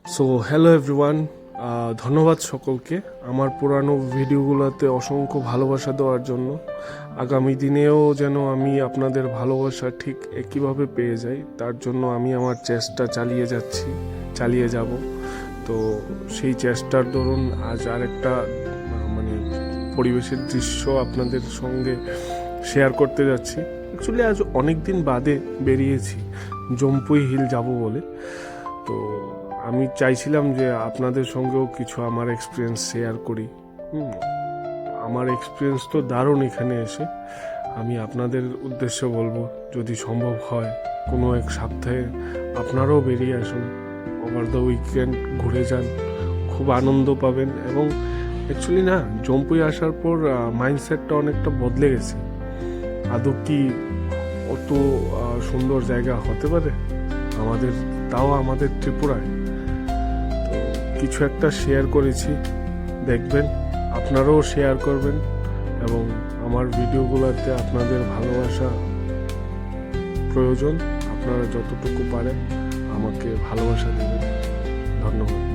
So hello everyone, ধন্যবাদ সকলকে আমার পুরানো ভিডিওগুলোতে অসংখ্য ভালোবাসা দেওয়ার জন্য। আগামী দিনেও যেন আমি আপনাদের ভালোবাসা ঠিক একইভাবে পেয়ে যাই, তার জন্য আমি আমার চেষ্টা চালিয়ে যাব। তো সেই চেষ্টার দরুন আজ আরেকটা মানে পরিবেশের দৃশ্য আপনাদের সঙ্গে শেয়ার করতে যাচ্ছি। অ্যাকচুয়ালি আজ অনেক দিন বাদে বেরিয়েছি জম্পুই হিল যাব বলে। তো আমি চাইছিলাম যে আপনাদের সঙ্গেও কিছু আমার এক্সপিরিয়েন্স শেয়ার করি। আমার এক্সপিরিয়েন্স তো দারুণ এখানে এসে। আমি আপনাদের উদ্দেশ্যে বলবো, যদি সম্ভব হয় কোনো এক সপ্তাহে আপনারাও বেরিয়ে আসুন, ওভার দ্য উইকেন্ড ঘুরে যান, খুব আনন্দ পাবেন। এবং অ্যাকচুয়ালি না, জম্পুই আসার পর মাইন্ডসেটটা অনেকটা বদলে গেছে। আদৌ কি অত সুন্দর জায়গা হতে পারে তাও আমাদের ত্রিপুরায়? তো কিছু একটা শেয়ার করেছি, দেখবেন, আপনারাও শেয়ার করবেন এবং আমার ভিডিওগুলোতে আপনাদের ভালোবাসা প্রয়োজন। আপনারা যতটুকু পারেন আমাকে ভালোবাসা দেবেন। ধন্যবাদ।